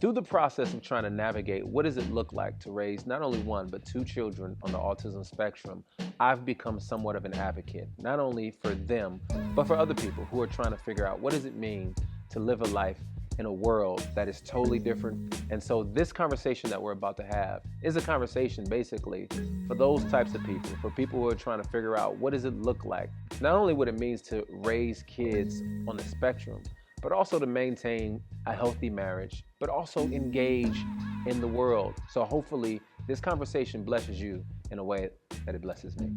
through the process of trying to navigate what does it look like to raise not only one but two children on the autism spectrum, I've become somewhat of an advocate, not only for them, but for other people who are trying to figure out what does it mean to live a life in a world that is totally different. And so this conversation that we're about to have is a conversation basically for those types of people, for people who are trying to figure out what does it look like, not only what it means to raise kids on the spectrum, but also to maintain a healthy marriage, but also engage in the world. So hopefully this conversation blesses you in a way that it blesses me.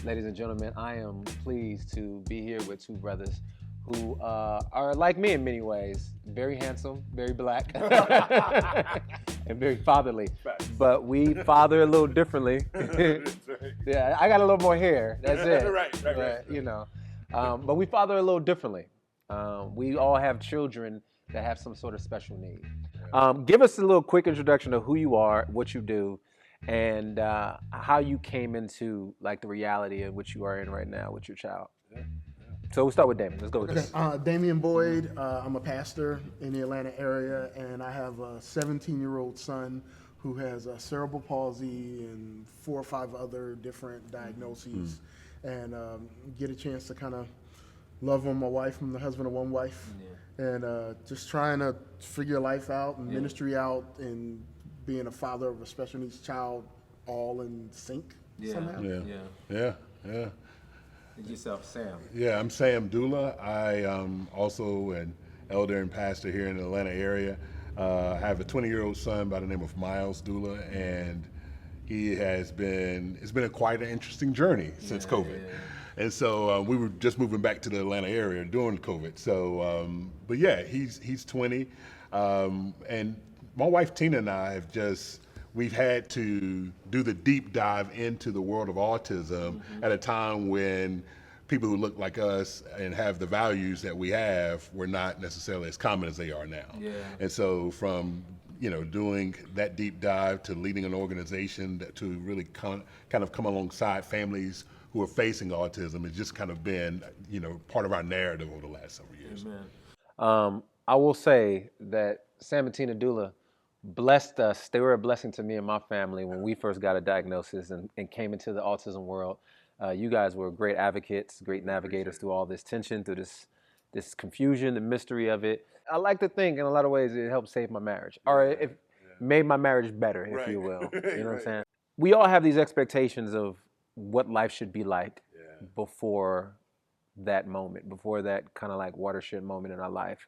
Ladies and gentlemen, I am pleased to be here with two brothers who are like me in many ways, very handsome, very black, and very fatherly. But we father a little differently. Yeah, I got a little more hair, that's it. Right. You know, but we father a little differently. We all have children that have some sort of special need. Give us a little quick introduction of who you are, what you do, and how you came into like the reality of which you are in right now with your child. So we'll start with Damien. Let's go with this. Damian Boyd. I'm a pastor in the Atlanta area, and I have a 17-year-old son who has cerebral palsy and 4 or 5 other different diagnoses, and get a chance to kind of love on my wife. I'm the husband of one wife, and just trying to figure life out and ministry out and being a father of a special needs child all in sync somehow. Yeah. And yourself, Sam. Yeah, I'm Sam Dula. I am also an elder and pastor here in the Atlanta area. I have a 20-year-old son by the name of Miles Dula, and it's been quite an interesting journey since COVID. And so we were just moving back to the Atlanta area during COVID. So, but yeah, he's 20, and my wife Tina and I we've had to do the deep dive into the world of autism at a time when people who look like us and have the values that we have were not necessarily as common as they are now. And so from doing that deep dive to leading an organization to really kind of come alongside families who are facing autism, it's just kind of been part of our narrative over the last several years. Amen. I will say that Sam and Tina Dula blessed us. They were a blessing to me and my family when we first got a diagnosis and came into the autism world. You guys were great advocates, great navigators through all this tension, through this confusion, the mystery of it. I like to think in a lot of ways it helped save my marriage, or it made my marriage better, if you will. You know what I'm saying? We all have these expectations of what life should be like before that moment, before that kind of like watershed moment in our life.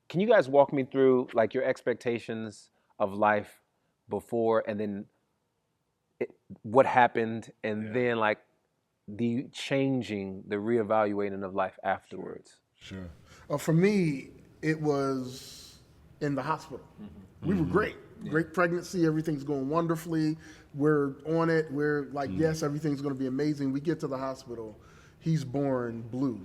Can you guys walk me through like your expectations of life before, and then what happened, and then like the changing, the reevaluating of life afterwards? Sure. For me, it was in the hospital. We were great pregnancy, everything's going wonderfully. We're on it. We're like, yes, everything's going to be amazing. We get to the hospital. He's born blue.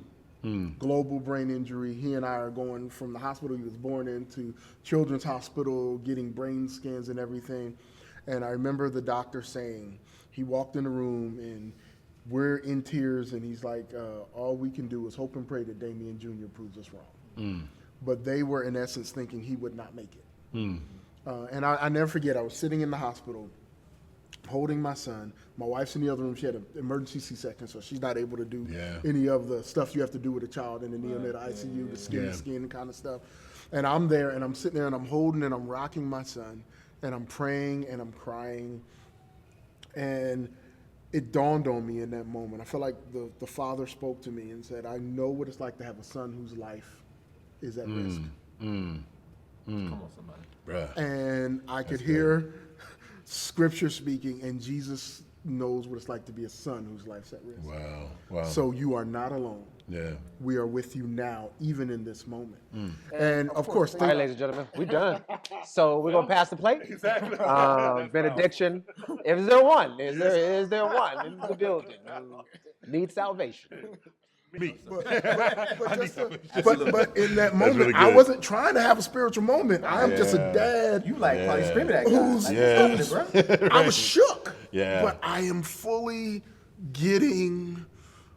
Global brain injury. He and I are going from the hospital he was born in to Children's Hospital, getting brain scans and everything. And I remember the doctor saying, he walked in the room and we're in tears, and he's like, all we can do is hope and pray that Damien Jr. proves us wrong. But they were in essence thinking he would not make it. And I never forget, I was sitting in the hospital holding my son. My wife's in the other room. She had an emergency C-section, so she's not able to do any of the stuff you have to do with a child in the neonatal ICU, the skin kind of stuff. And I'm there, and I'm sitting there, and I'm holding and I'm rocking my son, and I'm praying and I'm crying. And it dawned on me in that moment. I feel like the Father spoke to me and said, I know what it's like to have a son whose life is at risk. Come on, somebody. Bruh. And I could hear Scripture speaking, and Jesus knows what it's like to be a son whose life's at risk. Wow. So you are not alone. Yeah. We are with you now, even in this moment. And of course, All right, ladies and gentlemen, we're done. So we're gonna pass the plate. Exactly. Benediction. Is there one? Is there one in the building who needs salvation? Me. But in that moment, really I good. wasn't trying to have a spiritual moment. I'm just a dad. You like probably screaming at guys. I was shook. Yeah. But I am fully getting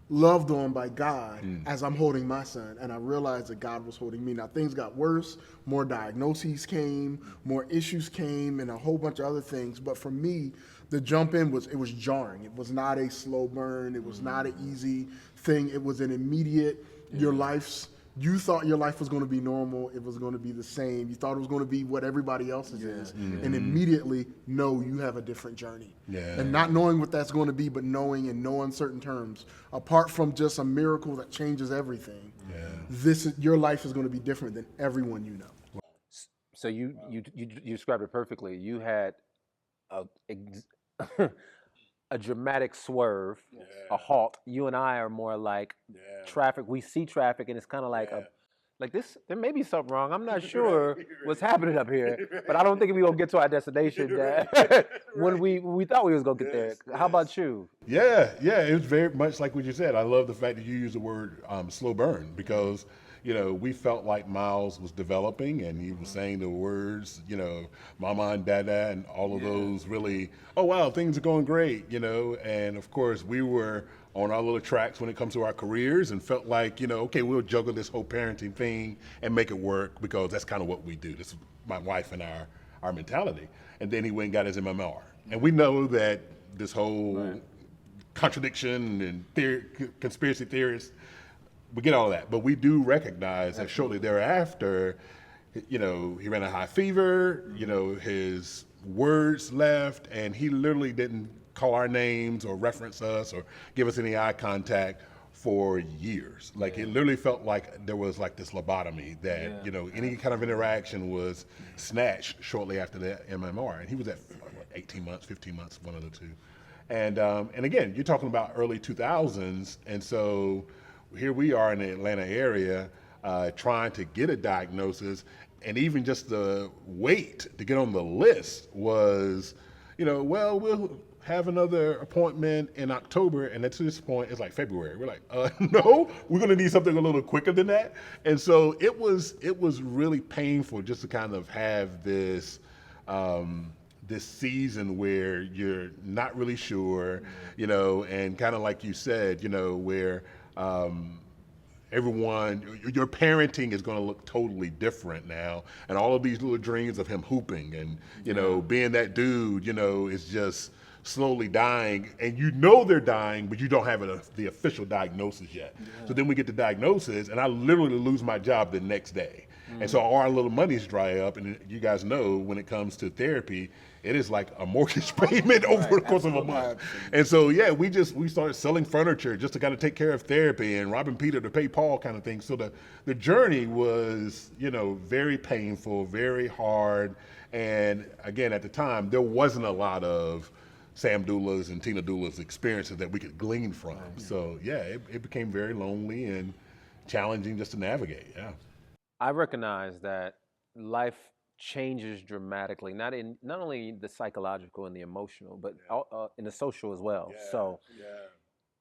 loved on by God as I'm holding my son, and I realized that God was holding me. Now things got worse, more diagnoses came, more issues came, and a whole bunch of other things. But for me, the jump in was jarring. It was not a slow burn. It was not an easy thing. It was an immediate. You thought your life was going to be normal. It was going to be the same. You thought it was going to be what everybody else's is. And immediately, no, you have a different journey. And not knowing what that's going to be, but knowing in no uncertain terms, apart from just a miracle that changes everything, your life is going to be different than everyone you know. So you described it perfectly. You had a a dramatic swerve, a halt. You and I are more like traffic. We see traffic, and it's kind of like like this. There may be something wrong. I'm not sure what's happening up here, but I don't think we gonna get to our destination when we thought we was gonna get there. How about you? Yeah, it was very much like what you said. I love the fact that you use the word slow burn because, we felt like Miles was developing and he was saying the words, mama and dada and all of those really, oh, wow, things are going great, and of course we were on our little tracks when it comes to our careers and felt like, okay, we'll juggle this whole parenting thing and make it work because that's kind of what we do. This is my wife and our mentality. And then he went and got his MMR. And we know that this whole contradiction and conspiracy theorists, we get all of that, but we do recognize that shortly thereafter, he ran a high fever, his words left, and he literally didn't call our names or reference us or give us any eye contact for years. Like it literally felt like there was like this lobotomy that, any kind of interaction was snatched shortly after the MMR. And he was at 18 months, 15 months, one of the two. And again, you're talking about early 2000s, and so here we are in the Atlanta area trying to get a diagnosis, and even just the wait to get on the list was, well, we'll have another appointment in October, and to this point, it's like February. We're like, no, we're going to need something a little quicker than that. And so it was really painful just to kind of have this this season where you're not really sure, and kind of like you said, where everyone, your parenting is going to look totally different now, and all of these little dreams of him hooping and being that dude, is just slowly dying, and they're dying, but you don't have the official diagnosis yet. So then we get the diagnosis, and I literally lose my job the next day. And so all our little monies dry up, and you guys know when it comes to therapy, it is like a mortgage payment over the course of a month. And so, we started selling furniture just to kind of take care of therapy and robbing Peter to pay Paul kind of thing. So the journey was, very painful, very hard. And again, at the time, there wasn't a lot of Sam doulas and Tina doulas experiences that we could glean from. So, it became very lonely and challenging just to navigate. Yeah. I recognize that life changes dramatically, not only the psychological and the emotional, but in the social as well. So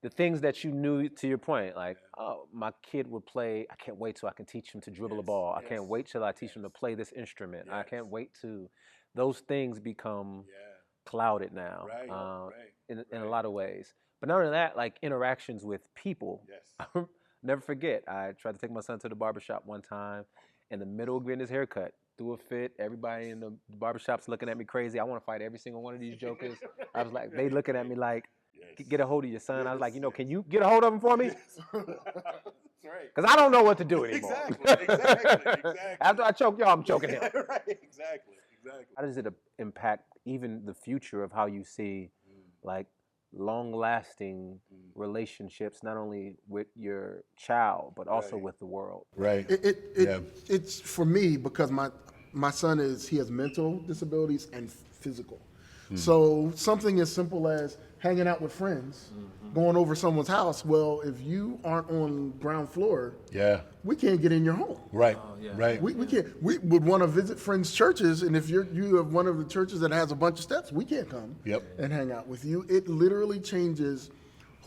the things that you knew, to your point, like, oh, my kid would play, I can't wait till I can teach him to dribble a ball. I can't wait till I teach him to play this instrument. I can't wait to, those things become clouded now in a lot of ways. But not only that, like interactions with people. Never forget, I tried to take my son to the barbershop one time in the middle of getting his haircut. Threw a fit. Everybody in the barbershop's looking at me crazy. I want to fight every single one of these jokers. I was like, they looking at me like, get a hold of your son. I was like, can you get a hold of him for me? Because I don't know what to do anymore. Exactly. After I choke y'all, I'm choking him. Exactly. How does it impact even the future of how you see like long-lasting relationships, not only with your child but also with the world? It's for me because my son he has mental disabilities and physical. So something as simple as hanging out with friends, going over someone's house. Well, if you aren't on ground floor, we can't get in your home. Right. We can't. We would want to visit friends' churches, and if you have one of the churches that has a bunch of steps, we can't come and hang out with you. It literally changes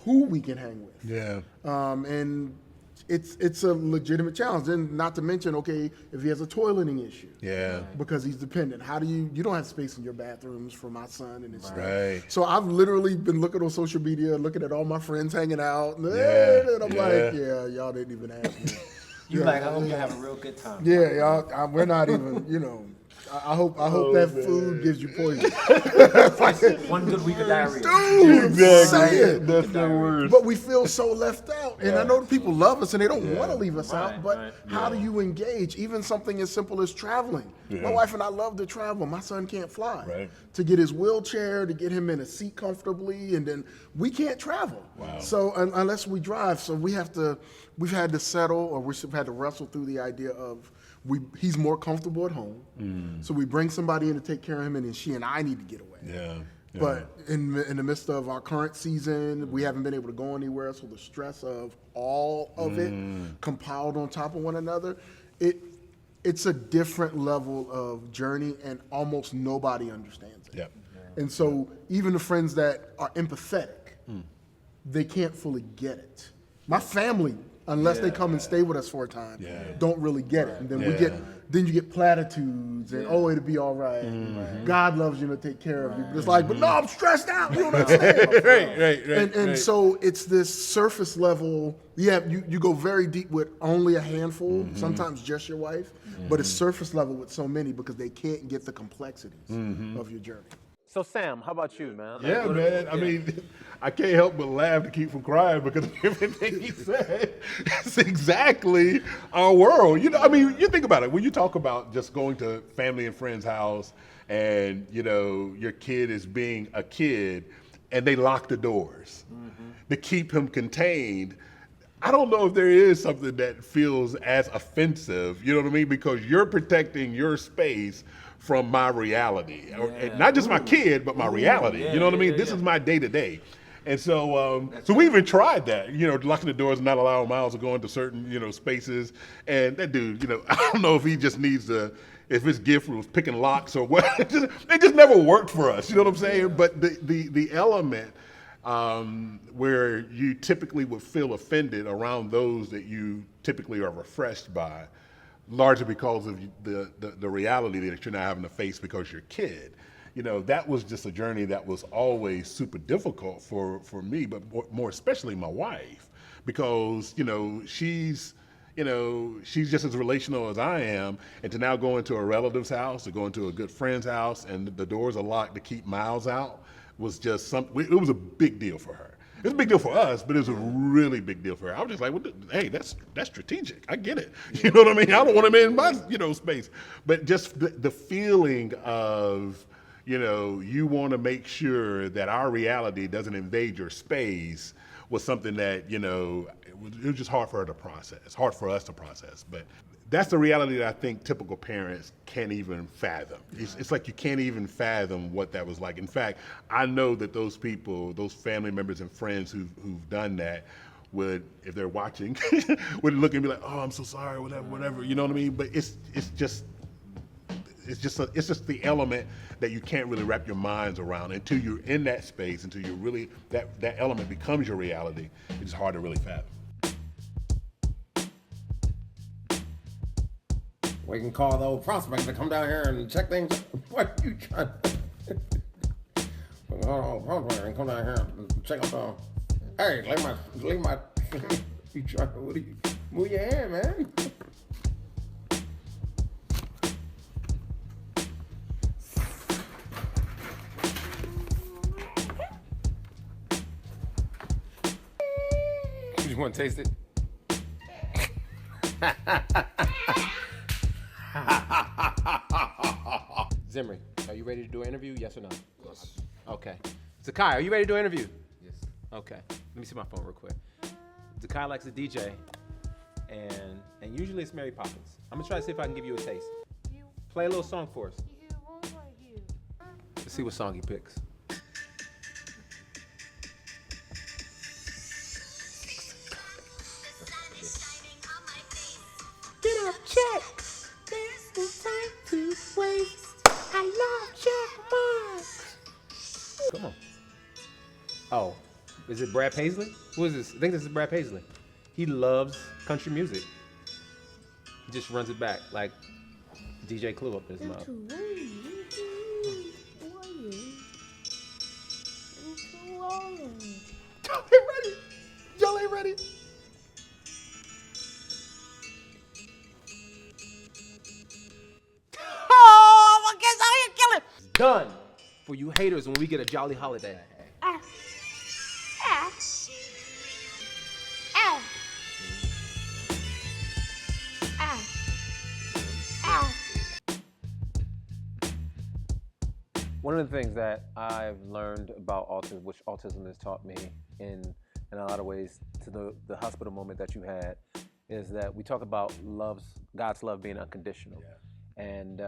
who we can hang with. And it's a legitimate challenge. And not to mention, okay, if he has a toileting issue. Yeah. Because he's dependent. How do you don't have space in your bathrooms for my son and his stuff. Right. So I've literally been looking on social media, looking at all my friends hanging out, and I'm like, yeah, y'all didn't even ask me. You like, I hope you have a real good time. Yeah, y'all, we're not even, I hope that food gives you poison. One good week of diarrhea. Dude, say it. That's the worst. But we feel so left out. And I know the people love us and they don't want to leave us Right, out, but right. how do you engage? Even something as simple as traveling. My wife and I love to travel. My son can't fly. Right. To get his wheelchair, to get him in a seat comfortably, and then we can't travel. Wow. So unless we drive, so we've had to settle, or we've had to wrestle through the idea of he's more comfortable at home. So we bring somebody in to take care of him, and then she and I need to get away. Yeah. But in the midst of our current season, we haven't been able to go anywhere. So the stress of all of it compiled on top of one another, it's a different level of journey, and almost nobody understands it. Yep. And so even the friends that are empathetic, they can't fully get it. My family, unless they come and stay with us for a time, don't really get it. And then then you get platitudes and it'll be all right. God loves you to take care of you. But it's like, but no, I'm stressed out. You don't understand. Right. And so it's this surface level. Yeah, you go very deep with only a handful, sometimes just your wife, but it's surface level with so many because they can't get the complexities of your journey. So Sam, how about you, man? Yeah, man. I mean, I can't help but laugh to keep from crying because everything he said is exactly our world. I mean, you think about it. When you talk about just going to family and friends' house and, your kid is being a kid and they lock the doors to keep him contained, I don't know if there is something that feels as offensive, you know what I mean? Because you're protecting your space from my reality. And not just my kid, but my reality. You know what I mean? This is my day to day. And so we even tried that, locking the doors and not allowing Miles to go into certain, spaces. And that dude, I don't know if he just needs if his gift was picking locks or what. It just never worked for us. You know what I'm saying? But the element where you typically would feel offended around those that you typically are refreshed by, largely because of the reality that you're not having to face because you're a kid. That was just a journey that was always super difficult for me, but more especially my wife, because, she's just as relational as I am, and to now go into a relative's house, to go into a good friend's house, and the doors are locked to keep Miles out, was just it was a big deal for her. It was a big deal for us, but it was a really big deal for her. I was just like, hey, that's strategic. I get it. You know what I mean? I don't want him in my, space. But just the feeling of, you want to make sure that our reality doesn't invade your space was something that, it was just hard for her to process, hard for us to process. But that's the reality that I think typical parents can't even fathom. It's like you can't even fathom what that was like. In fact, I know that those people, those family members and friends who've done that would, if they're watching, would look and be like, "Oh, I'm so sorry," whatever. You know what I mean? But it's just the element that you can't really wrap your minds around until you're in that space, until you really that element becomes your reality. It's hard to really fathom. We can call the old prospect to come down here and check things. What are you trying to we can call the old prospect and come down here and check out the. Hey, leave my. You trying to? What are you? Move your hand, man. You want to taste it? Zimri, are you ready to do an interview? Yes or no? Yes. Okay. Zakai, are you ready to do an interview? Yes. Okay. Let me see my phone real quick. Zakai likes to DJ, and usually it's Mary Poppins. I'm gonna try to see if I can give you a taste. Play a little song for us. Let's see what song he picks. Get up, check. There's no time to waste. I love check marks. Come on. Oh, is it Brad Paisley? Who is this? I think this is Brad Paisley. He loves country music. He just runs it back like DJ Clue up in his mouth. Y'all ain't ready. Y'all ain't ready. Oh, I guess I ain't killing. Done for you haters when we get a jolly holiday. Ah. Ah. Ah. Ah. Ah. One of the things that I've learned about autism, which autism has taught me in a lot of ways to the hospital moment that you had, is that we talk about God's love being unconditional. And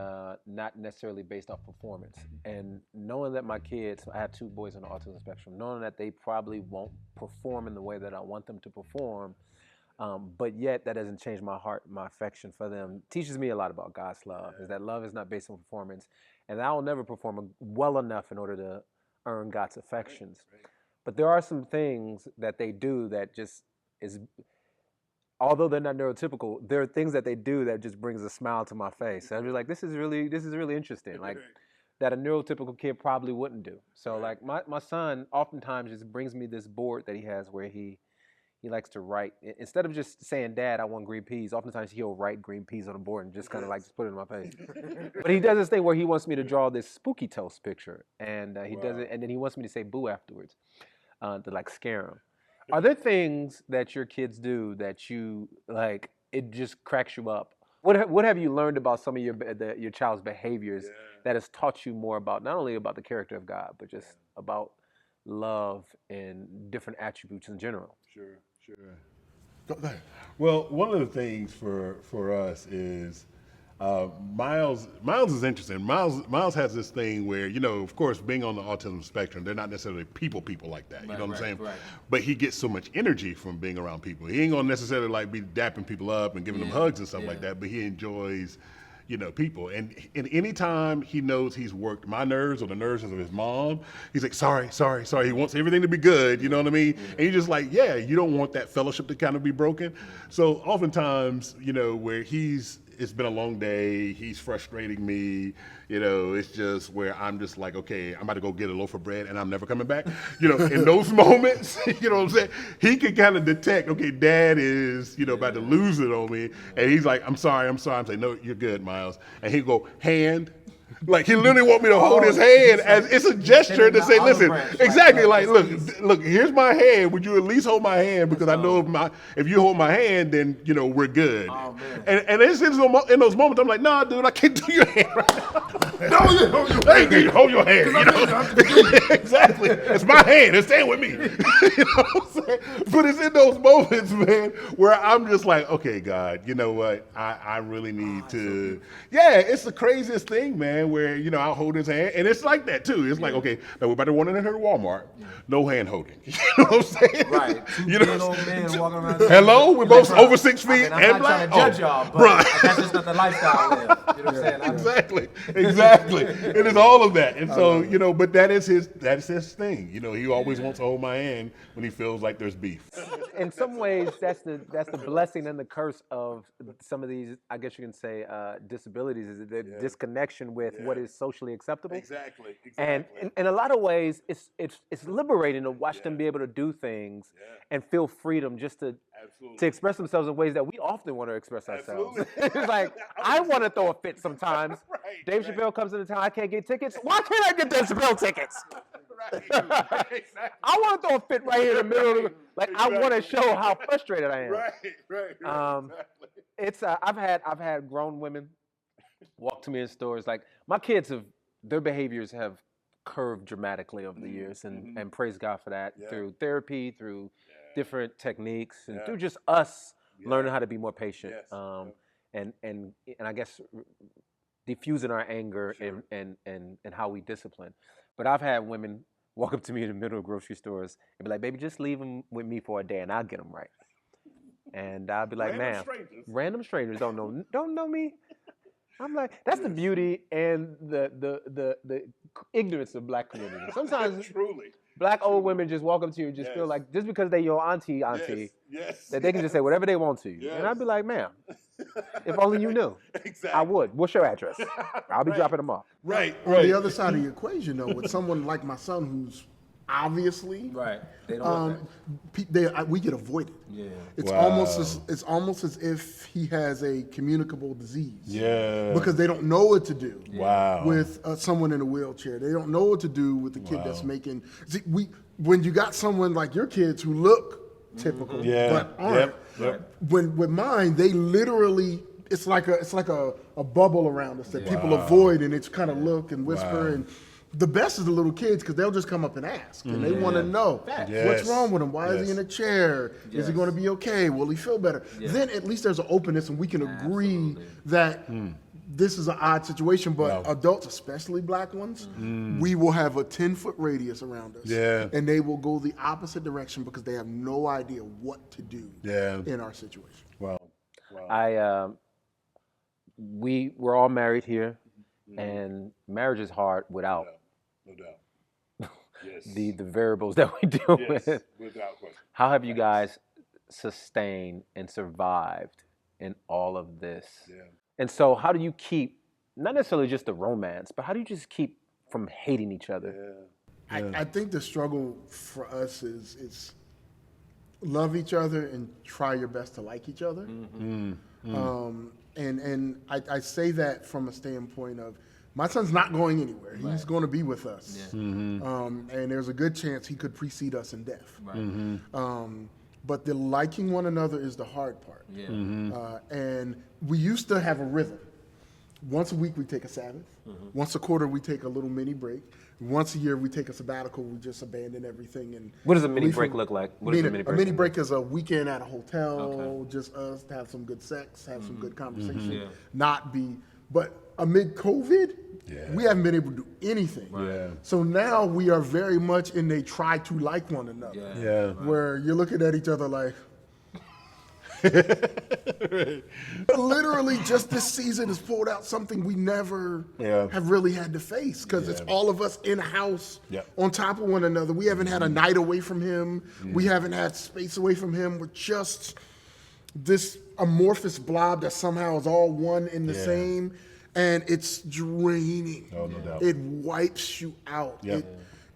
not necessarily based off performance. And knowing that my kids, I have 2 boys on the autism spectrum, knowing that they probably won't perform in the way that I want them to perform, but yet that doesn't change my heart, my affection for them, teaches me a lot about God's love, is that love is not based on performance, and I will never perform well enough in order to earn God's affections. But there are some things that they do that just is, although they're not neurotypical, there are things that they do that just brings a smile to my face. And I'm just like, this is really interesting. Like that a neurotypical kid probably wouldn't do. So like my son oftentimes just brings me this board that he has where he likes to write. Instead of just saying, Dad, I want green peas, oftentimes he'll write green peas on the board and just kind of like just put it in my face. But he does this thing where he wants me to draw this spooky toast picture. And he does it, and then he wants me to say boo afterwards to like scare him. Are there things that your kids do that you like? It just cracks you up. What have you learned about some of your child's behaviors that has taught you more about not only about the character of God, but just about love and different attributes in general? Sure. Go ahead. Well, one of the things for us is Miles is interesting. Miles has this thing where, of course, being on the autism spectrum, they're not necessarily people like that. You know what I'm saying? Right. But he gets so much energy from being around people. He ain't gonna necessarily like be dapping people up and giving them hugs and stuff like that. But he enjoys, people. And any time he knows he's worked my nerves or the nerves of his mom, he's like, sorry. He wants everything to be good. You know what I mean? And you're just like, you don't want that fellowship to kind of be broken. So oftentimes, where it's been a long day, he's frustrating me, it's just where I'm just like, okay, I'm about to go get a loaf of bread and I'm never coming back. In those moments, you know what I'm saying? He can kind of detect, okay, Dad is, about to lose it on me. And he's like, I'm sorry. I'm saying, no, you're good, Miles. And he go, hand. Like he literally want me to hold his hand as it's a gesture to say, listen, exactly. Like, look, here's my hand. Would you at least hold my hand? Because I know if you hold my hand, then we're good. Oh, man. And it's in those moments, I'm like, nah, dude, I can't do your hand right now. No, you hold your hand. Exactly. It's my hand. It's staying with me. You know what I'm saying? But it's in those moments, man, where I'm just like, okay, God, you know what? I really need to. It's the craziest thing, man. Where I'll hold his hand, and it's like that too. It's like, okay, now we're about to run in here to Walmart, no hand holding. You know what I'm saying? Right. Two big old men walking around. Hello, we're both over 6 feet I'm not trying to judge y'all, but that's just not the lifestyle I live. You know what I'm saying? Exactly. It is all of that, and so but that's his thing. He always wants to hold my hand when he feels like there's beef. In some ways, that's the blessing and the curse of some of these, I guess you can say, disabilities, is the disconnection with what is socially acceptable. Exactly. And in a lot of ways, it's liberating to watch them be able to do things and feel freedom just to express themselves in ways that we often want to express ourselves. It's like, I want to throw a fit sometimes. Dave Chappelle comes into town, I can't get tickets. Why can't I get Dave Chappelle tickets? Exactly. I want to throw a fit right here in the middle. I want to show how frustrated I am. Right. It's I've had grown women walk to me in stores. Like my kids their behaviors have curved dramatically over the years, and praise God for that through therapy, through different techniques, and through just us learning how to be more patient. And I guess diffusing our anger and how we discipline. But I've had women walk up to me in the middle of grocery stores and be like, baby, just leave them with me for a day and I'll get them right. And I'll be like, ma'am, random strangers don't know me. I'm like, that's the beauty and the ignorance of Black community. Sometimes Black old women just walk up to you and just feel Yes. like just because they your auntie, Yes. that they can just say whatever they want to you. And I'd be like, ma'am, if only you knew. Exactly. I would. What's your address? I'll be Right. dropping them off. Right. On the other side of the equation, though, with someone like my son who's obviously Right. They don't want that. we get avoided. Yeah. It's Wow. almost as if he has a communicable disease. Yeah. Because they don't know what to do. Wow. With someone in a wheelchair, they don't know what to do with the kid that's making. See, when you got someone like your kids who look typical but aren't. Yep. When with mine, they literally. It's like a bubble around us that people avoid, and it's kind of look and whisper. And the best is the little kids because they'll just come up and ask, and they want to know what's wrong with him. Why is he in a chair? Is he going to be okay? Will he feel better? Then at least there's an openness, and we can agree that this is an odd situation. But adults, especially black ones, we will have a 10-foot radius around us, and they will go the opposite direction because they have no idea what to do in our situation. Wow. We're all married here, and marriage is hard without No doubt. Yes. the variables that we deal with. Without question. How have you guys sustained and survived in all of this? Yeah. And so how do you keep, not necessarily just the romance, but how do you just keep from hating each other? I think the struggle for us is love each other and try your best to like each other. And I say that from a standpoint of my son's not going anywhere. He's going to be with us. And there's a good chance he could precede us in death. But the liking one another is the hard part. And we used to have a rhythm. Once a week we take a Sabbath. Once a quarter we take a little mini break. Once a year we take a sabbatical. We just abandon everything. And What does a mini break look like? What is a mini break? A mini break is a weekend at a hotel, just us to have some good sex, have some good conversation, but amid COVID, we haven't been able to do anything. So now we are very much in a try to like one another, where you're looking at each other like, literally just this season has pulled out something we never have really had to face because it's all of us in a house on top of one another. We haven't had a night away from him. We haven't had space away from him. We're just this amorphous blob that somehow is all one in the same, and it's draining. Oh, no doubt. It wipes you out.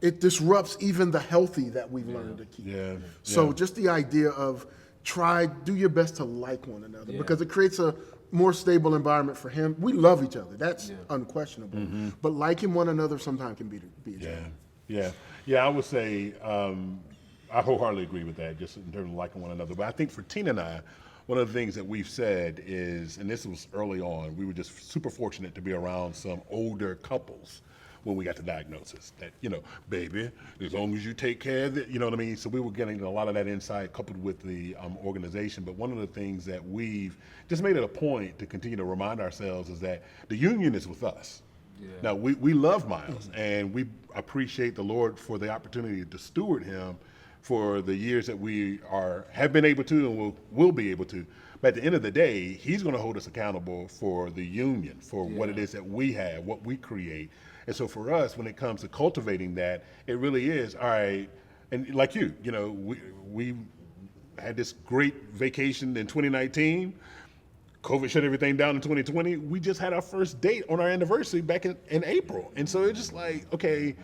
It disrupts even the healthy that we've learned to keep. So just the idea of do your best to like one another because it creates a more stable environment for him. We love each other. That's unquestionable. But liking one another sometimes can be a challenge. I would say I wholeheartedly agree with that, just in terms of liking one another. But I think for Tina and I, one of the things that we've said is, and this was early on, we were just super fortunate to be around some older couples when we got the diagnosis that, baby, as long as you take care of it, you know what I mean? So we were getting a lot of that insight coupled with the organization. But one of the things that we've just made it a point to continue to remind ourselves is that the union is with us. Now, we love Miles, and we appreciate the Lord for the opportunity to steward him for the years that we have been able to and will be able to. But at the end of the day, he's going to hold us accountable for the union, for what it is that we have, what we create. And so for us, when it comes to cultivating that, it really is, all right, and like we had this great vacation in 2019. COVID shut everything down in 2020. We just had our first date on our anniversary back in April. And so it's just like, okay,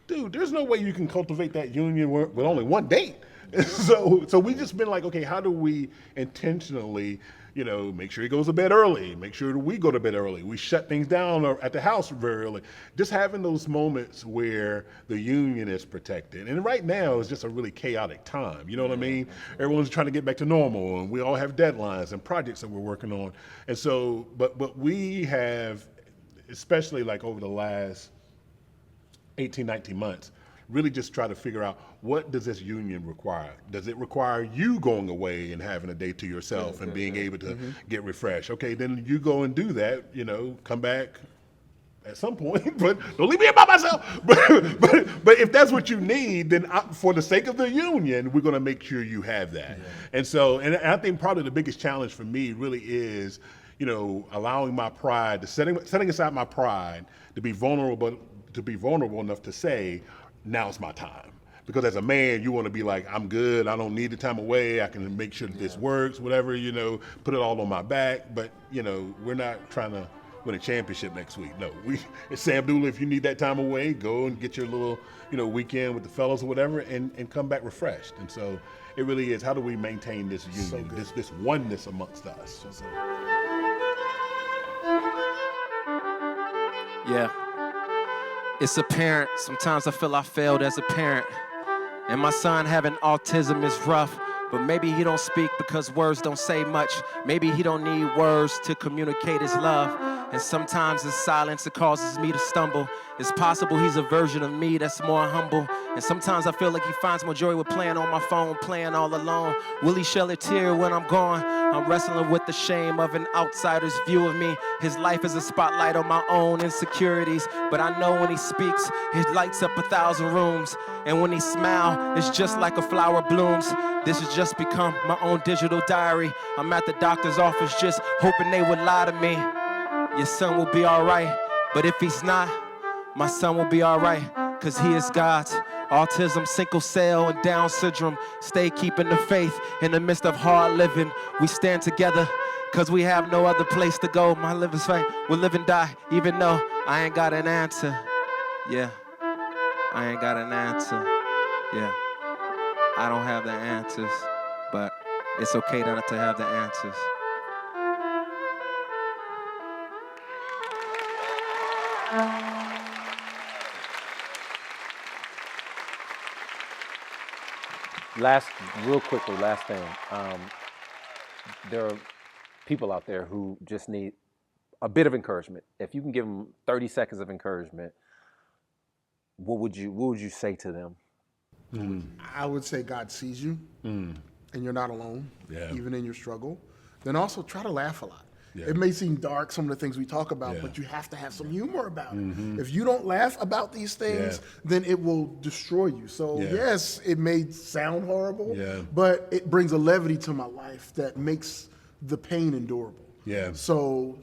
dude, there's no way you can cultivate that union with only one date. So we just been like, okay, how do we intentionally, make sure he goes to bed early, make sure that we go to bed early, we shut things down at the house very early. Just having those moments where the union is protected. And right now is just a really chaotic time, you know what I mean? Everyone's trying to get back to normal, and we all have deadlines and projects that we're working on. And so, but we have, especially like over the last 18, 19 months, really just try to figure out, what does this union require? Does it require you going away and having a day to yourself and being able to get refreshed? Okay, then you go and do that, come back at some point, but don't leave me by myself. But if that's what you need, then for the sake of the union, we're going to make sure you have that. And so, and I think probably the biggest challenge for me really is, allowing my pride, setting aside my pride to be vulnerable enough to say, now's my time. Because as a man, you want to be like, I'm good. I don't need the time away. I can make sure that this works, whatever, put it all on my back. But, we're not trying to win a championship next week. No, it's Sam Dula. If you need that time away, go and get your little, weekend with the fellas or whatever and come back refreshed. And so it really is, how do we maintain this union, this oneness amongst us? So. Yeah. It's apparent. Sometimes I feel I failed as a parent. And my son having autism is rough, but maybe he don't speak because words don't say much. Maybe he don't need words to communicate his love. And sometimes it's silence that causes me to stumble. It's possible he's a version of me that's more humble. And sometimes I feel like he finds more joy with playing on my phone, playing all alone. Will he shed a tear when I'm gone? I'm wrestling with the shame of an outsider's view of me. His life is a spotlight on my own insecurities. But I know when he speaks, it lights up 1,000 rooms. And when he smiles, it's just like a flower blooms. This has just become my own digital diary. I'm at the doctor's office just hoping they would lie to me. Your son will be all right, but if he's not, my son will be all right, because he is God's. Autism, sickle cell, and Down syndrome. Stay keeping the faith in the midst of hard living. We stand together because we have no other place to go. My liver's fight will live and die, even though I ain't got an answer. Yeah, I ain't got an answer. Yeah, I don't have the answers, but it's okay not to have the answers. Real quickly, last thing. There are people out there who just need a bit of encouragement. If you can give them 30 seconds of encouragement, what would you say to them? I would say God sees you, and you're not alone, even in your struggle. Then also try to laugh a lot. Yeah. It may seem dark, some of the things we talk about, but you have to have some humor about it. If you don't laugh about these things, then it will destroy you. So yes, it may sound horrible, but it brings a levity to my life that makes the pain endurable. So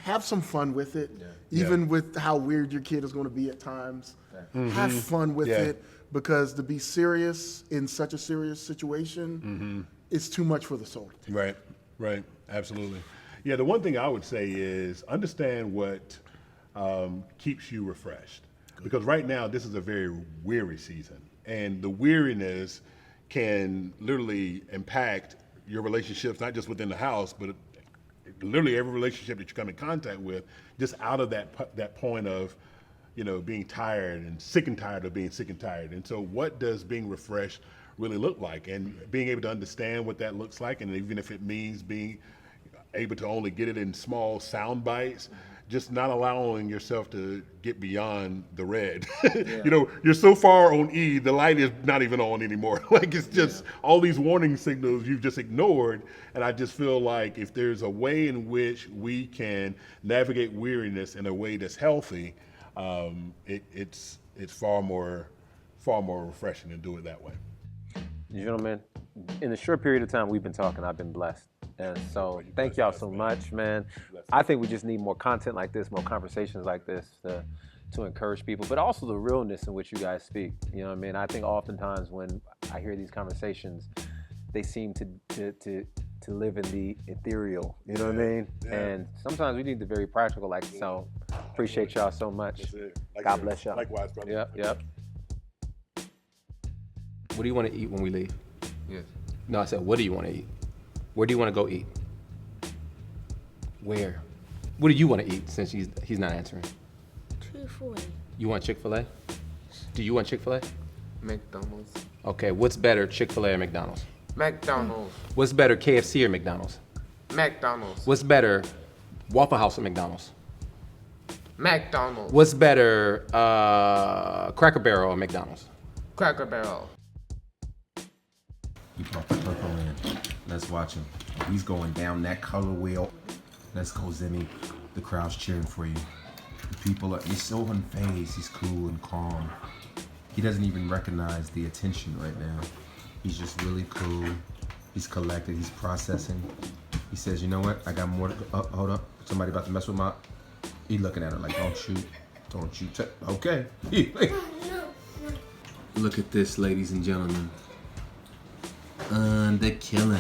have some fun with it, even with how weird your kid is going to be at times. Have fun with it, because to be serious in such a serious situation, it's too much for the soul. Right, absolutely. Yeah, the one thing I would say is understand what keeps you refreshed. Because right now, this is a very weary season. And the weariness can literally impact your relationships, not just within the house, but literally every relationship that you come in contact with, just out of that point of, being tired and sick and tired of being sick and tired. And so what does being refreshed really look like? And being able to understand what that looks like, and even if it means being able to only get it in small sound bites, just not allowing yourself to get beyond the red. You're so far on E, the light is not even on anymore. Like it's just all these warning signals you've just ignored. And I just feel like if there's a way in which we can navigate weariness in a way that's healthy, it's far more refreshing to do it that way. Gentlemen, in the short period of time we've been talking, I've been blessed. And so thank y'all so much, man. I think we just need more content like this, more conversations like this to encourage people, but also the realness in which you guys speak. You know what I mean? I think oftentimes when I hear these conversations, they seem to live in the ethereal, you know what I mean? And sometimes we need the very practical, so appreciate y'all so much. God bless y'all. Likewise, brother. Yep. What do you want to eat when we leave? Yes. No, I said, what do you want to eat? Where do you want to go eat? Where? What do you want to eat since he's not answering? Chick-fil-A. You want Chick-fil-A? Do you want Chick-fil-A? McDonald's. Okay, what's better, Chick-fil-A or McDonald's? McDonald's. What's better, KFC or McDonald's? McDonald's. What's better, Waffle House or McDonald's? McDonald's. What's better, Cracker Barrel or McDonald's? Cracker Barrel. He brought the purple in. Let's watch him. He's going down that color wheel. Let's go, Zimmy. The crowd's cheering for you. The people he's so unfazed. He's cool and calm. He doesn't even recognize the attention right now. He's just really cool. He's collected. He's processing. He says, you know what? I got more to go. Hold up. Somebody about to mess with my... He looking at her like, don't shoot. Okay. Look at this, ladies and gentlemen. The killing.